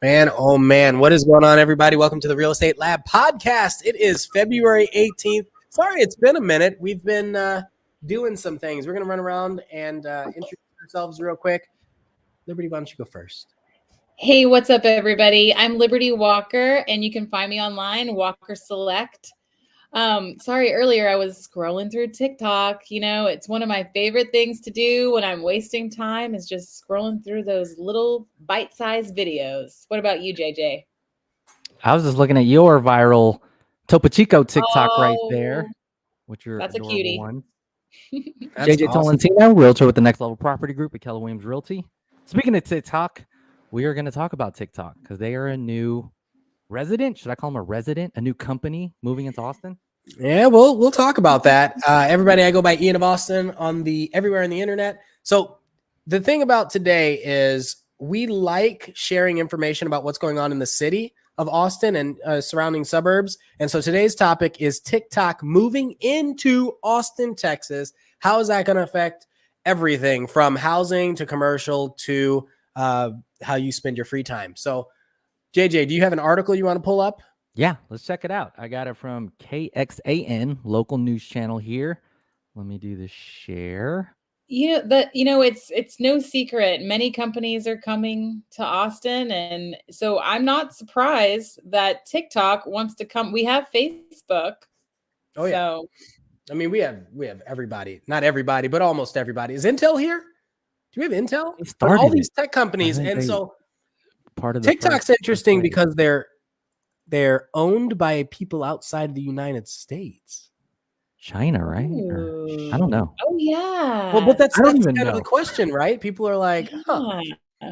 Man, oh man, what is going on, everybody? Welcome to the Real Estate Lab podcast. It is February 18th. Sorry, it's been a minute. We've been doing some things. We're going to run around and introduce ourselves real quick. Liberty, why don't you go first? Hey, what's up, everybody? I'm Liberty Walker, and you can find me online, Walker Select. Sorry, earlier I was scrolling through TikTok. You know, it's one of my favorite things to do when I'm wasting time is just scrolling through those little bite-sized videos. What about you, JJ? I was just looking at your viral Topo Chico TikTok right there, with your that's a adorable cutie. one. That's JJ awesome. Tolentino, Realtor with the Next Level Property Group at Keller Williams Realty. Speaking of TikTok, we are going to talk about TikTok because they are a new resident. Should I call them a resident? A new company moving into Austin? Yeah, we'll talk about that. Everybody, I go by ianofAustin on everywhere on the internet. So the thing about today is we like sharing information about what's going on in the city of Austin and surrounding suburbs. And so today's topic is TikTok moving into Austin, Texas. How is that going to affect everything from housing to commercial to how you spend your free time? So JJ, do you have an article you want to pull up? Yeah, let's check it out. I got it from KXAN, local news channel here. Let me do the share. It's no secret. Many companies are coming to Austin, and so I'm not surprised that TikTok wants to come. We have Facebook. Oh yeah. So, I mean, we have everybody, not everybody, but almost everybody. Is Intel here? Do we have Intel? All these tech companies, and so part of TikTok's interesting because they're owned by people outside of the United States. China, right? I don't know. Oh yeah. Well, but that's kind of the question, right? People are like, huh.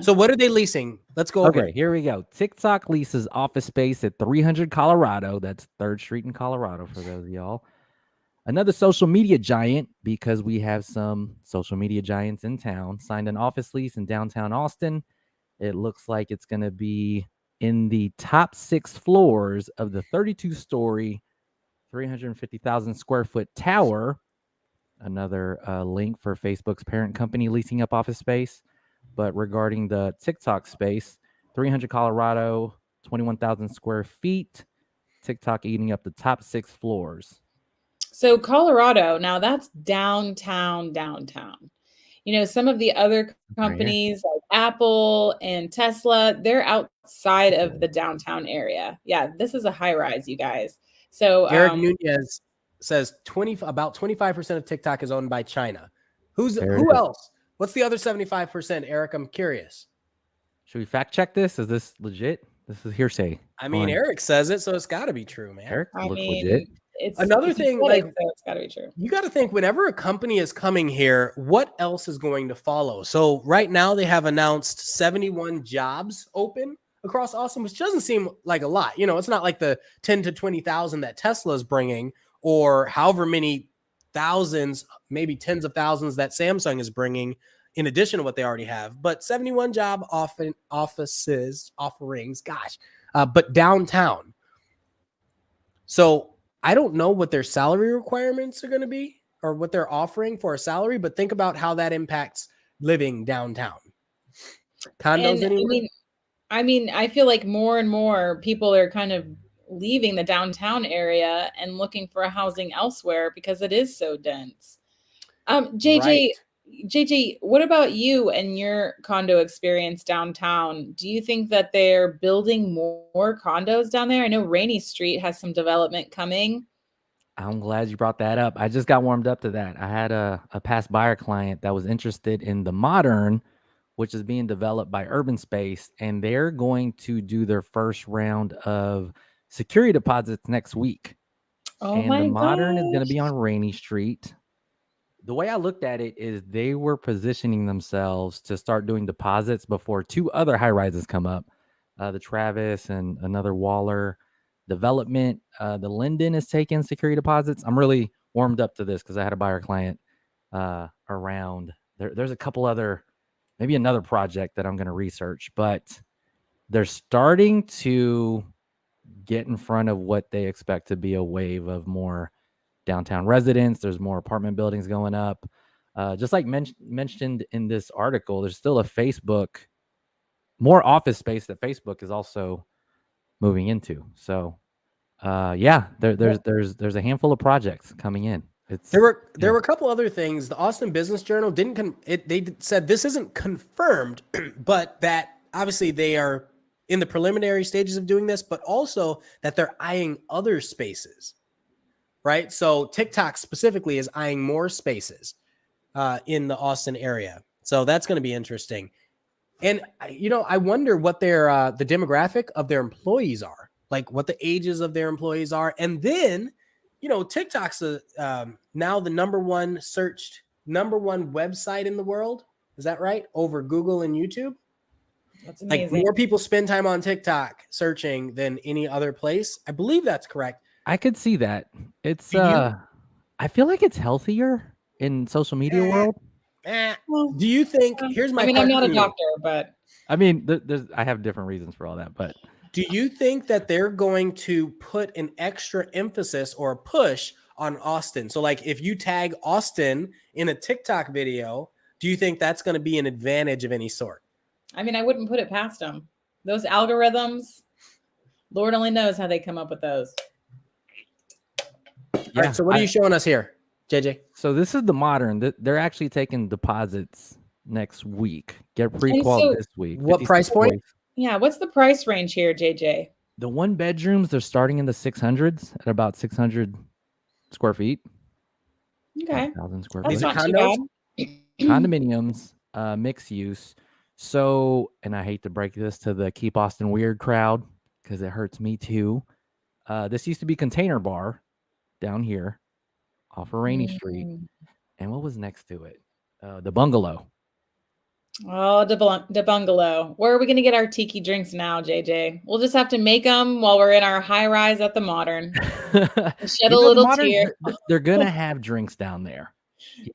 So what are they leasing? Let's go over. Okay, here we go. TikTok leases office space at 300 Colorado. That's 3rd Street in Colorado for those of y'all. Another social media giant, because we have some social media giants in town, signed an office lease in downtown Austin. It looks like it's going to be in the top 6 floors of the 32-story, 350,000 square foot tower. Another link for Facebook's parent company leasing up office space. But regarding the TikTok space, 300 Colorado, 21,000 square feet, TikTok eating up the top 6 floors. So Colorado, now that's downtown. You know, some of the other companies like Apple and Tesla, they're outside of the downtown area. Yeah, this is a high rise, you guys. So Eric Nunez says about 25% of TikTok is owned by China. Who else? What's the other 75%, Eric? I'm curious. Should we fact check this? Is this legit? This is hearsay. I mean, Eric says it, so it's got to be true, man. Eric looks legit. Another thing, like, so it's got to be true. You got to think whenever a company is coming here, what else is going to follow? So right now they have announced 71 jobs open across Austin, which doesn't seem like a lot. You know, it's not like the 10 to 20,000 that Tesla's bringing or however many thousands, maybe tens of thousands that Samsung is bringing in addition to what they already have. But 71 job offerings, but downtown. So I don't know what their salary requirements are going to be or what they're offering for a salary, but think about how that impacts living downtown. Condos anywhere? I mean, I feel like more and more people are kind of leaving the downtown area and looking for housing elsewhere because it is so dense. JJ, what about you and your condo experience downtown? Do you think that they're building more condos down there? I know Rainy Street has some development coming. I'm glad you brought that up. I just got warmed up to that. I had a past buyer client that was interested in the Modern, which is being developed by Urban Space, and they're going to do their first round of security deposits next week. Oh my God. The Modern is going to be on Rainy Street. The way I looked at it is they were positioning themselves to start doing deposits before 2 other high rises come up, the Travis and another Waller development. The Linden is taking security deposits. I'm really warmed up to this because I had a buyer client around. There's a couple other, maybe another project that I'm going to research, but they're starting to get in front of what they expect to be a wave of more downtown residents. There's more apartment buildings going up. Just like mentioned in this article, there's still a Facebook more office space that Facebook is also moving into. So, there's a handful of projects coming in. There were a couple other things. The Austin Business Journal they said this isn't confirmed, but that obviously they are in the preliminary stages of doing this, but also that they're eyeing other spaces, right? So TikTok specifically is eyeing more spaces in the Austin area. So that's going to be interesting. And I wonder what their the demographic of their employees are, like what the ages of their employees are, and then TikTok's now the number one website in the world. Is that right? Over Google and YouTube. That's amazing. Like more people spend time on TikTok searching than any other place. I believe that's correct. I could see that. It's I feel like it's healthier in social media world. Do you think? Here's my. I mean, I'm not a doctor, but I mean, I have different reasons for all that. But do you think that they're going to put an extra emphasis or a push on Austin? So, like, if you tag Austin in a TikTok video, do you think that's going to be an advantage of any sort? I mean, I wouldn't put it past them. Those algorithms, Lord only knows how they come up with those. All right. So, what are you showing us here, JJ? So this is the modern. They're actually taking deposits next week. Get pre-qual this week. What price point? Yeah, what's the price range here, JJ? The 1 bedrooms, they're starting in the 600s at about 600 square feet. Okay. 1,000 square That's feet. not too bad. Condominiums, mixed use. So, and I hate to break this to the Keep Austin Weird crowd because it hurts me too. This used to be Container Bar down here off of Rainy Street. And what was next to it? The Bungalow. Oh, the Bungalow. Where are we going to get our tiki drinks now, JJ? We'll just have to make them while we're in our high rise at the Modern. Shed a little tear. They're going to have drinks down there.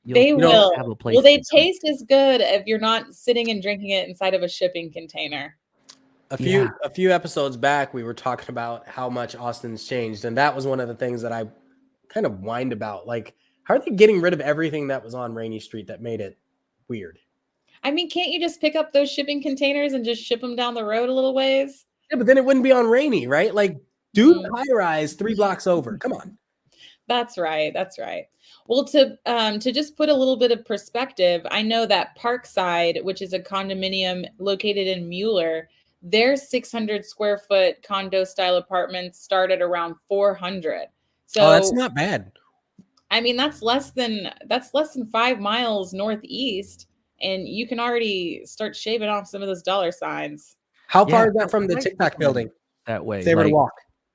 They will. Have a place Will they taste as good if you're not sitting and drinking it inside of a shipping container? A few episodes back, we were talking about how much Austin's changed. And that was one of the things that I kind of whined about. Like, how are they getting rid of everything that was on Rainy Street that made it weird? I mean, can't you just pick up those shipping containers and just ship them down the road a little ways? Yeah, but then it wouldn't be on Rainy, right? Like, do high rise 3 blocks over. Come on. That's right. That's right. Well, to just put a little bit of perspective, I know that Parkside, which is a condominium located in Mueller, their 600 square foot condo style apartments start at around 400. So that's not bad. I mean, that's less than 5 miles northeast, and you can already start shaving off some of those dollar signs. How far is that from the TikTok building? That way, if they were to walk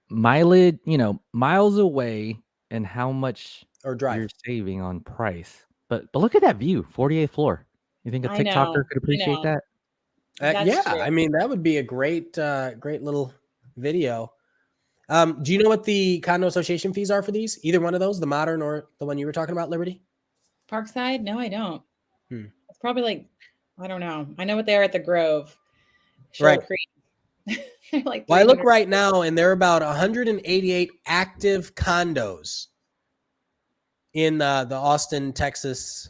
mileage, miles away, and how much or drive you're saving on price. But look at that view, 48th floor. You think a TikToker could appreciate that? Yeah, true. I mean, that would be a great little video. Do you know what the condo association fees are for these? Either one of those, the Modern or the one you were talking about, Liberty? Parkside? No, I don't. It's probably like, I don't know. I know what they are at the Grove. Right. Like well, I look right now, and there are about 188 active condos in the Austin, Texas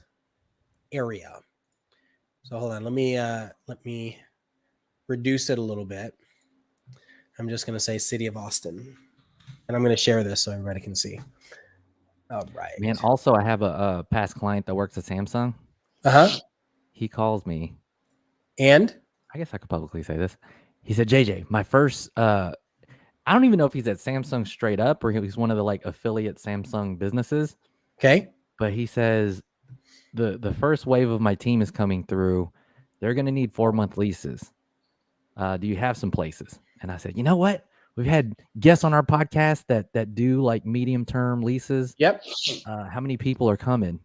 area. So hold on, let me reduce it a little bit. I'm just going to say City of Austin, and I'm going to share this so everybody can see. All right. Man, also I have a past client that works at Samsung. He calls me, and I guess I could publicly say this. He said, JJ, my first, I don't even know if he's at Samsung straight up or he's one of the like affiliate Samsung businesses. Okay. But he says the first wave of my team is coming through. They're going to need 4-month leases. Do you have some places? And I said, you know what? We've had guests on our podcast that do like medium term leases. Yep. How many people are coming?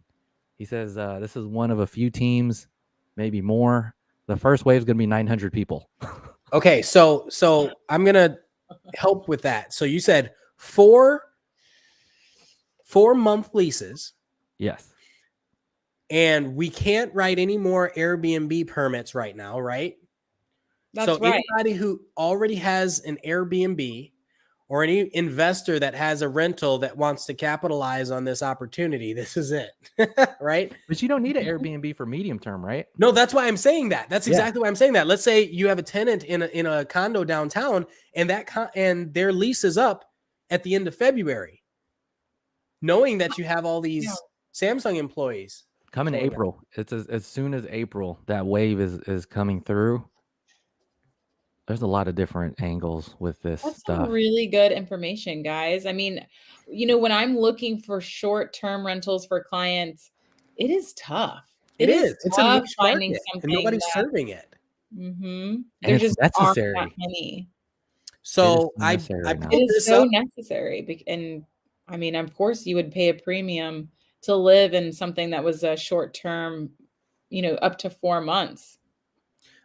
He says, this is one of a few teams, maybe more. The first wave is going to be 900 people. Okay, so I'm gonna help with that. So you said 4-month leases. Yes. And we can't write any more Airbnb permits right now, right? That's right. Anybody who already has an Airbnb or any investor that has a rental that wants to capitalize on this opportunity, this is it. Right? But you don't need an Airbnb for medium term, right? No, that's why I'm saying that. That's Yeah. exactly why I'm saying that. Let's say you have a tenant in a condo downtown, and and their lease is up at the end of February, knowing that you have all these Samsung employees Coming showing up. April. It's as soon as April that wave is coming through. There's a lot of different angles with this That's stuff. some really good information, guys. I mean, when I'm looking for short-term rentals for clients, it is tough. It is. It's a tough niche finding market, and something nobody's that serving it. And there it's just aren't that necessary. many. So It is I necessary right now. It pulled is this so up. necessary. And I mean, of course, you would pay a premium to live in something that was a short-term, up to 4 months.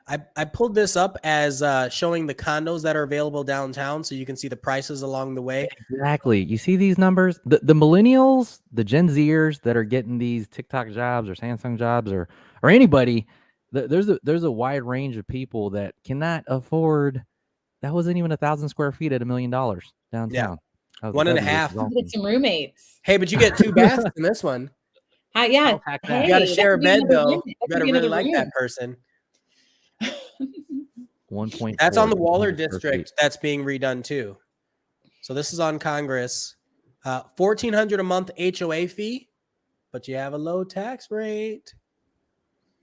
I pulled this up as showing the condos that are available downtown, so you can see the prices along the way. Exactly. You see these numbers? The millennials, the Gen Zers that are getting these TikTok jobs or Samsung jobs or anybody, there's a wide range of people that cannot afford. That wasn't even 1,000 square feet at $1 million downtown. That was 1.5. which is You awesome. get some roommates. Hey, but you get 2 baths in this one. Yeah. I'll pack that. You got to Hey, share a that could be bed another though. room. You That could better be really another like room. that person. 1.4. That's on the Waller district. That's being redone too. So this is on Congress. $1,400 a month HOA fee, but you have a low tax rate.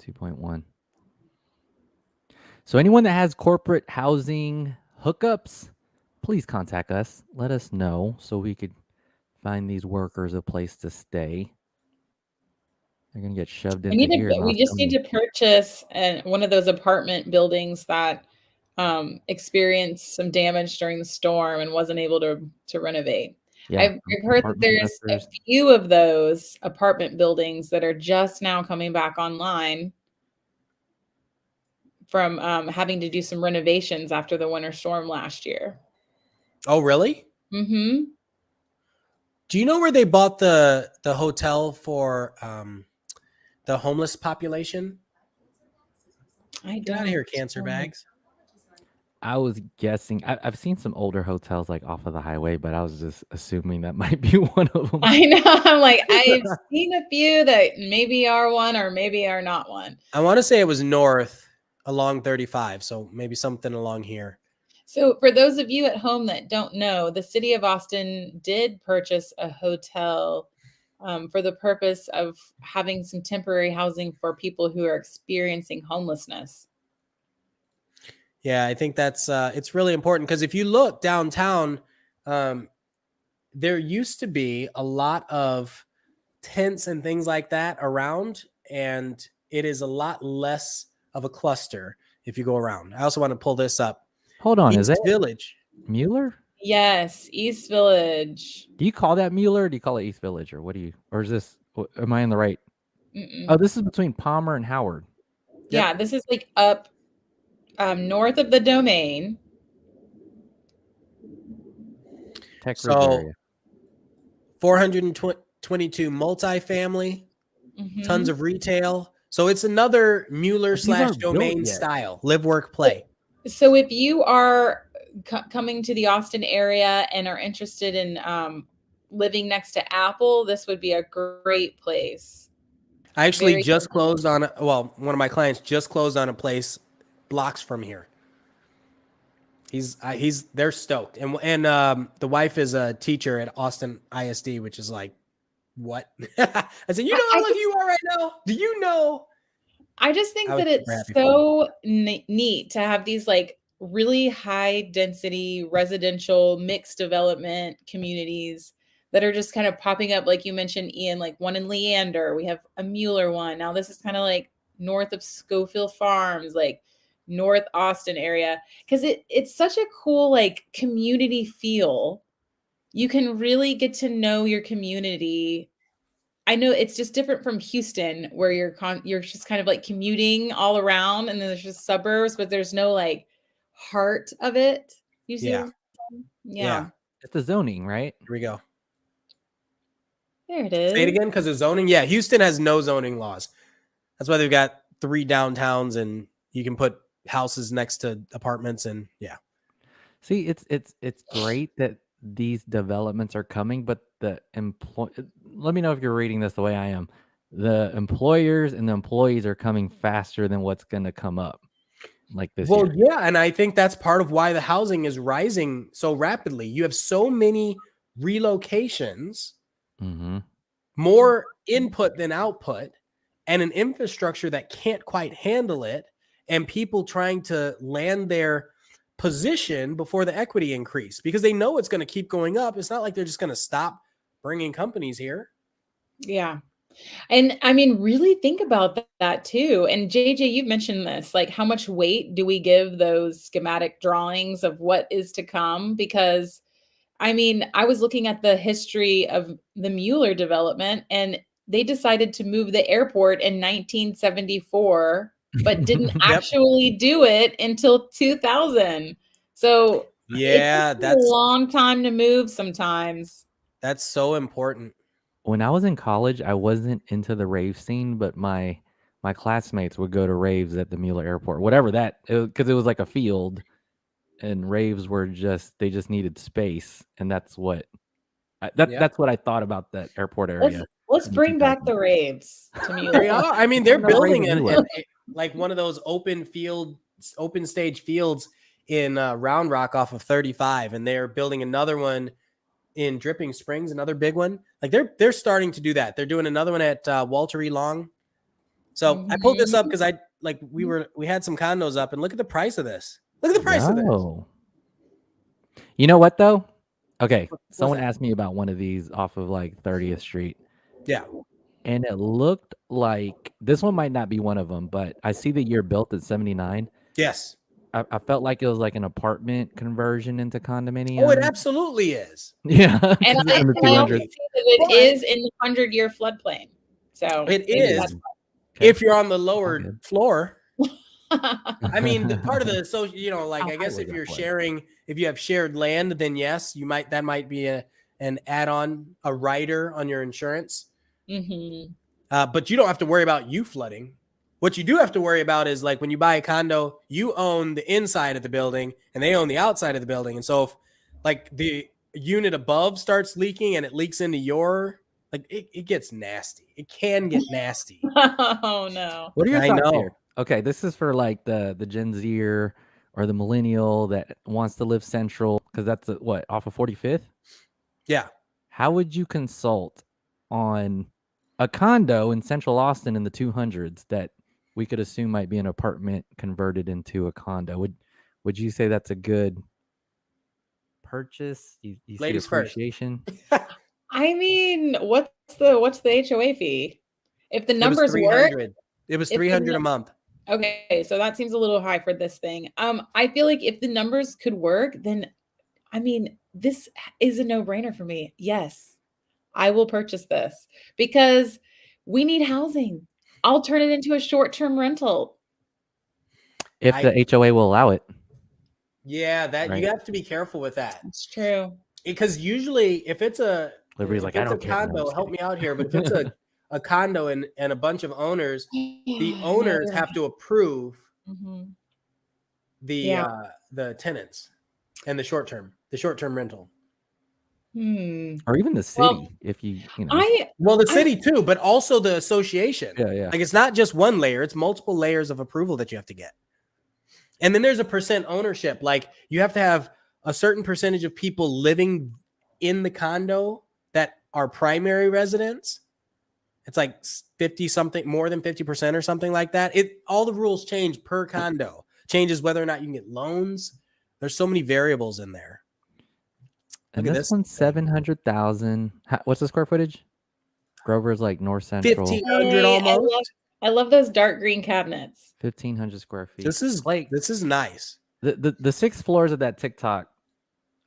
2.1. So anyone that has corporate housing hookups, please contact us. Let us know so we could find these workers a place to stay. They're gonna get shoved into here. We just need to purchase one of those apartment buildings that experienced some damage during the storm and wasn't able to renovate. Yeah, I've heard that there's a few of those apartment buildings that are just now coming back online from having to do some renovations after the winter storm last year. Oh, really? Mm-hmm. Do you know where they bought the hotel for the homeless population? Get out of here, cancer bags. I was guessing. I've seen some older hotels like off of the highway, but I was just assuming that might be one of them. I know. I'm like, I've seen a few that maybe are one or maybe are not one. I want to say it was north along 35, so maybe something along here. So for those of you at home that don't know, the city of Austin did purchase a hotel for the purpose of having some temporary housing for people who are experiencing homelessness. Yeah, I think that's it's really important because if you look downtown, there used to be a lot of tents and things like that around, and it is a lot less of a cluster if you go around. I also want to pull this up. Hold on, East is that Village? Mueller? Yes, East Village. Do you call that Mueller? Or do you call it East Village, or what do you? Or is this? Am I in the right? Mm-mm. Oh, this is between Palmer and Howard. Yeah, this is like up north of the Domain. Tech Ridge area. 422 multifamily, tons of retail. So it's another Mueller / Domain style, live, work, play. So if you are coming to the Austin area and are interested in living next to Apple, this would be a great place. I actually just closed on, one of my clients just closed on a place blocks from here. They're stoked. And the wife is a teacher at Austin ISD, which is like, what? I said, you know how lucky you are right now? Do you know? I just think that it's so neat to have these like really high density residential mixed development communities that are just kind of popping up. Like you mentioned, Ian, like one in Leander, we have a Mueller one. Now this is kind of like north of Schofield Farms, like North Austin area. Cause it's such a cool, like community feel. You can really get to know your community. I know it's just different from Houston where you're just kind of like commuting all around and then there's just suburbs, but there's no like heart of it. You see? Yeah. It's the zoning, right? Here we go. There it is. Say it again, because of zoning. Yeah, Houston has no zoning laws. That's why they've got 3 downtowns and you can put houses next to apartments and yeah. See, it's great that these developments are coming, but let me know if you're reading this the way I am. The employers and the employees are coming faster than what's going to come up like this Well, year. yeah, and I think that's part of why the housing is rising so rapidly. You have so many relocations, more input than output, and an infrastructure that can't quite handle it, and people trying to land their position before the equity increase because they know it's going to keep going up. It's not like they're just going to stop bringing companies here. Yeah. And I mean, really think about that too. And JJ, you've mentioned this, like how much weight do we give those schematic drawings of what is to come? Because I mean, I was looking at the history of the Mueller development and they decided to move the airport in 1974, but didn't actually do it until 2000. So it Yeah, takes a long time to move sometimes. That's so important. When I was in college, I wasn't into the rave scene, but my classmates would go to raves at the Mueller Airport, whatever because it was like a field, and raves were they just needed space, and that's what that's what I thought about that airport area. Let's bring back the raves to Mueller. They are. I mean, they're building like one of those open stage fields in Round Rock off of 35, and they're building another one in Dripping Springs, another big one. Like they're starting to do that. They're doing another one at Walter E. Long. So I pulled this up because we had some condos up, and look at the price of this. Look at the price of this. You know what though? Okay, someone asked me about one of these off of like 30th Street. Yeah. And it looked like this one might not be one of them, but I see the year built at 79. Yes. I felt like it was like an apartment conversion into condominium. Oh, it absolutely is. Yeah. And I also see that it is in the 100-year floodplain. So it is if you're on the lower floor. I mean, the part of the I guess if you're sharing, if you have shared land, then yes, that might be an add-on, a rider on your insurance. But you don't have to worry about you flooding. What you do have to worry about is like when you buy a condo, you own the inside of the building and they own the outside of the building. And so if like the unit above starts leaking and it leaks into it gets nasty. It can get nasty. Oh no. What are your thoughts here? Okay, this is for like the Gen Zer or the millennial that wants to live central because that's off of 45th? Yeah. How would you consult on a condo in Central Austin in the 200s that we could assume might be an apartment converted into a condo? Would you say that's a good purchase? You Ladies see appreciation? First. I mean, what's the HOA fee? If the numbers work, it was $300 a month. Okay, so that seems a little high for this thing. I feel like if the numbers could work, then I mean, this is a no-brainer for me. Yes, I will purchase this because we need housing. I'll turn it into a short-term rental. If the HOA will allow it. Yeah, you have to be careful with that. It's true. Because usually if it's a condo, help me out here, but if it's a condo and a bunch of owners, the owners have to approve the tenants and the short-term rental. Or even the city, if you know. The city too, but also the association. Yeah. Like it's not just one layer; it's multiple layers of approval that you have to get. And then there's a percent ownership. Like you have to have a certain percentage of people living in the condo that are primary residents. It's like 50 something, more than 50% or something like that. All the rules change per condo. Changes whether or not you can get loans. There's so many variables in there. And this one's 700,000. What's the square footage? Grover's like North Central. 1,500 almost. I love those dark green cabinets. 1,500 square feet. This is nice. The 6 floors of that TikTok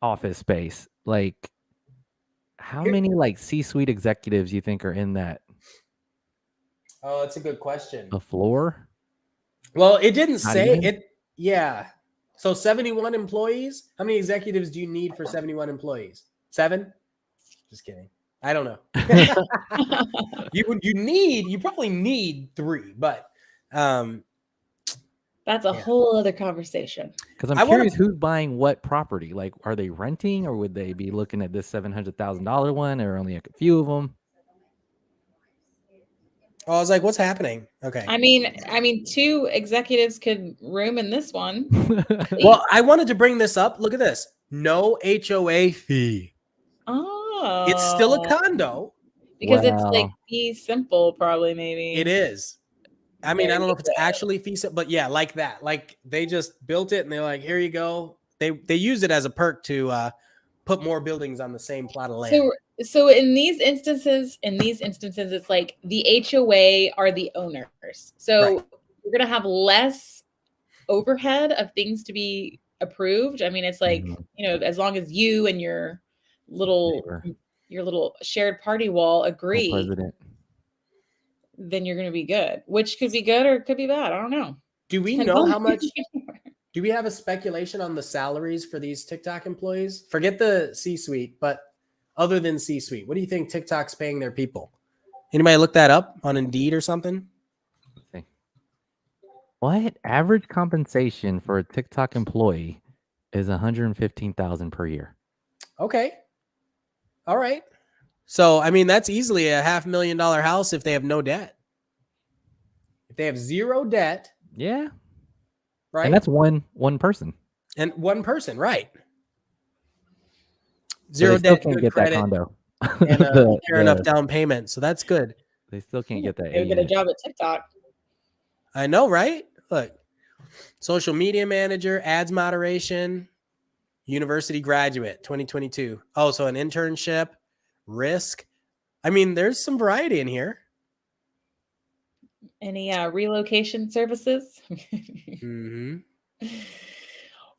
office space. Like, how many like C-suite executives you think are in that? Oh, that's a good question. A floor? Well, it didn't say it. Yeah. So 71 employees. How many executives do you need for 71 employees? 7? Just kidding. I don't know. You probably need 3, but That's a whole other conversation. Because I'm curious who's buying what property. Like, are they renting, or would they be looking at this $700,000 one, or only a few of them? Oh, I was like, what's happening? Okay. I mean, 2 executives could room in this one. Well, I wanted to bring this up. Look at this. No HOA fee. Oh. It's still a condo. Because it's like fee simple, probably, maybe. It is. I mean, I don't know if it's actually fee simple, but yeah, like that. Like they just built it and they're like, here you go. They use it as a perk to put more buildings on the same plot of land. So in these instances, it's like the HOA are the owners. So you're gonna have less overhead of things to be approved. I mean, it's like, as long as you and your little shared party wall agree, then you're gonna be good. Which could be good or it could be bad. I don't know. Do we know how much? Do we have a speculation on the salaries for these TikTok employees? Forget the C-suite, but other than C-suite, what do you think TikTok's paying their people? Anybody look that up on Indeed or something? Let's see. What average compensation for a TikTok employee is $115,000 per year? Okay. All right. So, I mean, that's easily a $500,000 house if they have no debt. If they have zero debt. Yeah. Right. And that's one person. And one person, right. Zero debt, can't get that condo. And a fair enough down payment. So that's good. They still can't get that. They get a job at TikTok. I know, right? Look, social media manager, ads moderation, university graduate, 2022. Oh, so an internship, risk. I mean, there's some variety in here. Any relocation services? Mm-hmm.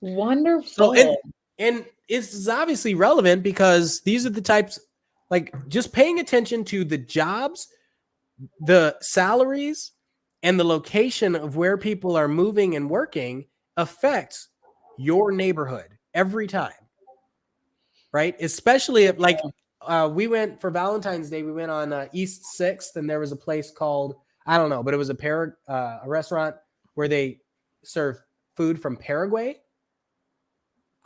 Wonderful. So, and it's obviously relevant because these are the types, like just paying attention to the jobs, the salaries, and the location of where people are moving and working affects your neighborhood every time. Right? Especially if, like, we went for Valentine's Day, we went on East 6th, and there was a place called, I don't know, but it was a restaurant where they serve food from Paraguay.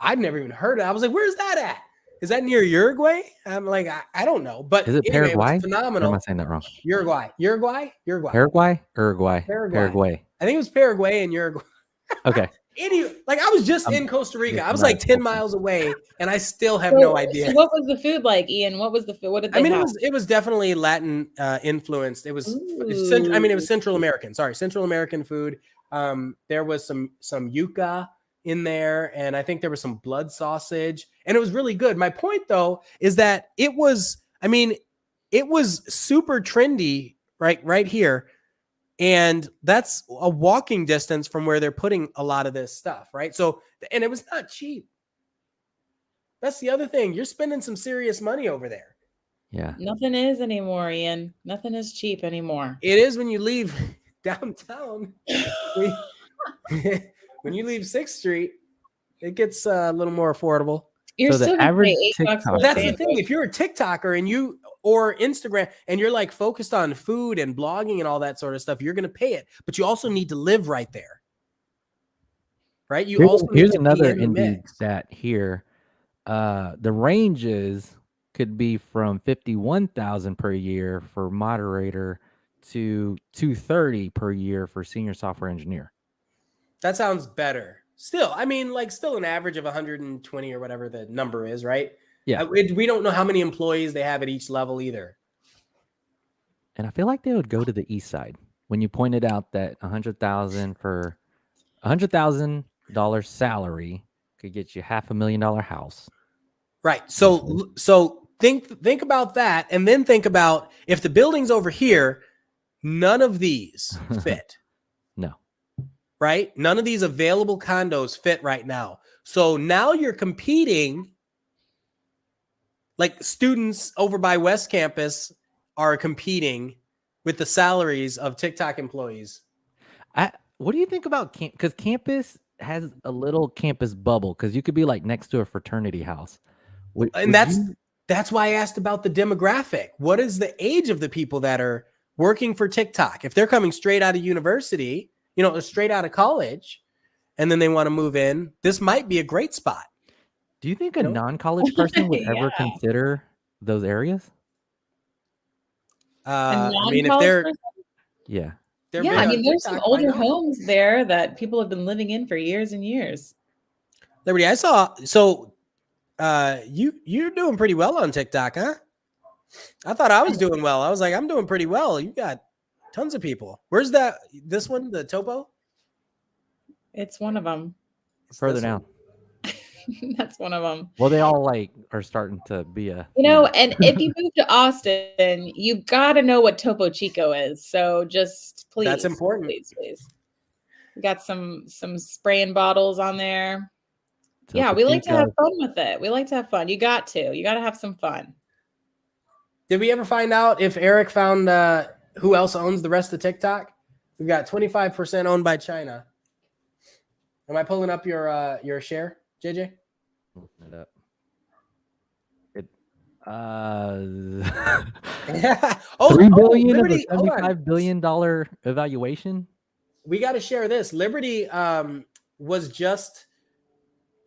I'd never even heard of it. I was like, where's that at? Is that near Uruguay? I'm like, I don't know. But is it anyway, Paraguay? It was phenomenal. Or am I saying that wrong? Uruguay. Paraguay. I think it was Paraguay and Uruguay. Okay. Like I was just in Costa Rica. I was like 10 miles away, and I still have no idea. So what was the food like, Ian? What was the food? What did they have? It was definitely Latin influenced. It was it was Central American. Sorry, Central American food. There was some yuca in there, and I think there was some blood sausage, and it was really good. My point though is that it was super trendy right here. And that's a walking distance from where they're putting a lot of this stuff, right? So, and it was not cheap. That's the other thing. You're spending some serious money over there. Yeah. Nothing is anymore, Ian. Nothing is cheap anymore. It is when you leave downtown. When you leave 6th Street, it gets a little more affordable. You're still the average $8 TikTok. That's the thing. If you're a TikToker or Instagram and you're like focused on food and blogging and all that sort of stuff, you're going to pay it. But you also need to live right there. Right? Here's another Indeed stat here. The ranges could be from $51,000 per year for moderator to $230,000 per year for senior software engineer. That sounds better. Still, I mean, like still an average of 120 or whatever the number is, right? Yeah. We don't know how many employees they have at each level either. And I feel like they would go to the east side when you pointed out that $100,000 for $100,000 salary could get you $500,000 house. Right. So think about that, and then think about if the building's over here, none of these fit. No. Right? None of these available condos fit right now. So now you're competing, like students over by West Campus are competing with the salaries of TikTok employees. What do you think about because campus has a little campus bubble, because you could be like next to a fraternity house. That's why I asked about the demographic. What is the age of the people that are working for TikTok? If they're coming straight out of university, straight out of college, and then they want to move in, this might be a great spot. Do you think a non-college person would ever consider those areas? I mean, if they're person? Yeah. Yeah, I mean, there's some older homes there that people have been living in for years and years. Liberty, I saw. So, you're doing pretty well on TikTok, huh? I thought I was doing well. I was like, I'm doing pretty well. You got tons of people. Where's that? This one, the topo? It's one of them. Further down. That's one of them. Well, they all are starting to be a. And if you move to Austin, you got to know what Topo Chico is. So just please. That's important. Please. We got some spraying bottles on there. Topo we like to have Chico. fun with it. We like to have fun. You got to have some fun. Did we ever find out if Eric found who else owns the rest of TikTok? We've got 25% owned by China. Am I pulling up your share, JJ? It up. $3 billion of a $75 billion evaluation. We got to share this. Liberty was just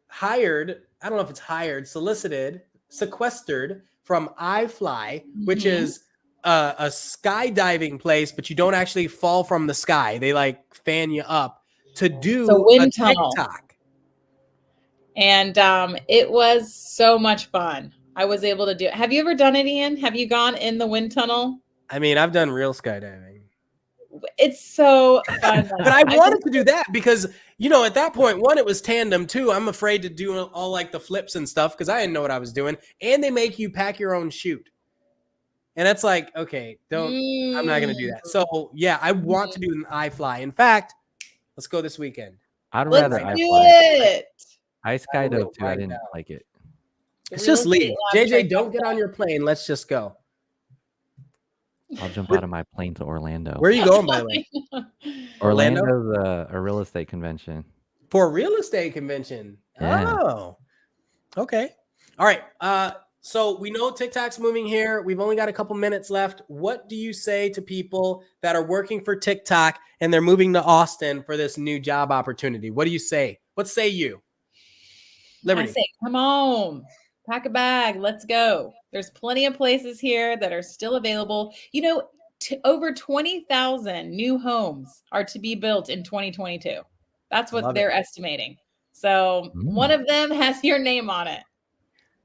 hired. I don't know if it's hired, solicited, sequestered from iFly, which is a skydiving place, but you don't actually fall from the sky. They like fan you up to do a TikTok. And it was so much fun. I was able to do it. Have you ever done it, Ian? Have you gone in the wind tunnel? I mean, I've done real skydiving. It's so fun. But I wanted to do that because, at that point, one, it was tandem. Two, I'm afraid to do all like the flips and stuff because I didn't know what I was doing. And they make you pack your own chute. And that's like, okay, I'm not going to do that. So, yeah, I want to do an iFly. In fact, let's go this weekend. I'd rather do it. I skydove too. I didn't like it. Let's just leave. JJ, don't get on your plane. Let's just go. I'll jump out of my plane to Orlando. Where are you going, by the way? Orlando's a real estate convention. For a real estate convention? Yeah. Oh, okay. All right. So we know TikTok's moving here. We've only got a couple minutes left. What do you say to people that are working for TikTok and they're moving to Austin for this new job opportunity? What do you say? What say you? Liberty. I say, come on. Pack a bag. Let's go. There's plenty of places here that are still available. Over 20,000 new homes are to be built in 2022. That's what they're estimating. So one of them has your name on it.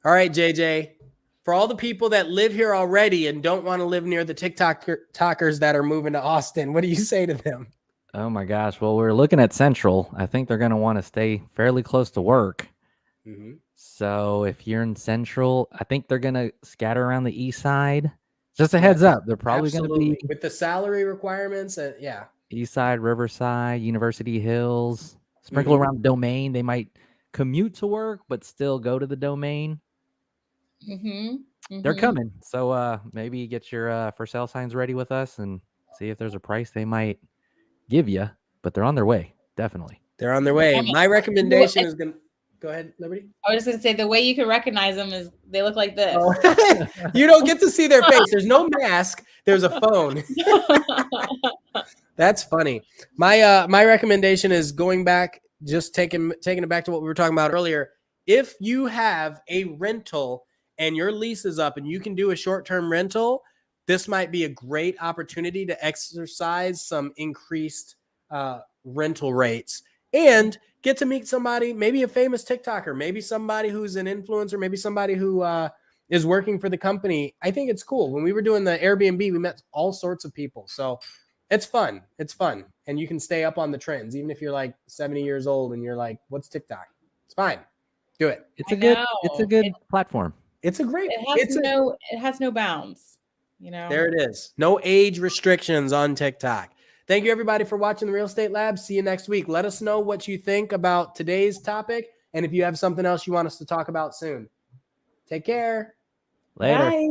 All right, JJ. For all the people that live here already and don't want to live near the TikTokers that are moving to Austin, what do you say to them? Oh, my gosh. Well, we're looking at Central. I think they're going to want to stay fairly close to work. Mm-hmm. So if you're in Central, I think they're going to scatter around the east side. Just a heads up. They're probably going to be with the salary requirements. East side, Riverside, University Hills, sprinkle around the Domain. They might commute to work, but still go to the Domain. They're coming. So maybe get your for sale signs ready with us and see if there's a price they might give you. But they're on their way. Definitely. They're on their way. My recommendation is going to go ahead, Liberty. I was just going to say the way you can recognize them is they look like this. Oh. You don't get to see their face. There's no mask. There's a phone. That's funny. My recommendation is going back, just taking it back to what we were talking about earlier. If you have a rental and your lease is up and you can do a short-term rental, this might be a great opportunity to exercise some increased rental rates and get to meet somebody, maybe a famous TikToker, maybe somebody who's an influencer, maybe somebody who is working for the company. I think it's cool. When we were doing the Airbnb, we met all sorts of people. So it's fun. It's fun. And you can stay up on the trends, even if you're like 70 years old and you're like, what's TikTok? It's fine. Do it. It's a good platform. It's a great, it has no bounds, There it is. No age restrictions on TikTok. Thank you, everybody, for watching the Real Estate Lab. See you next week. Let us know what you think about today's topic and if you have something else you want us to talk about soon. Take care. Later. Bye.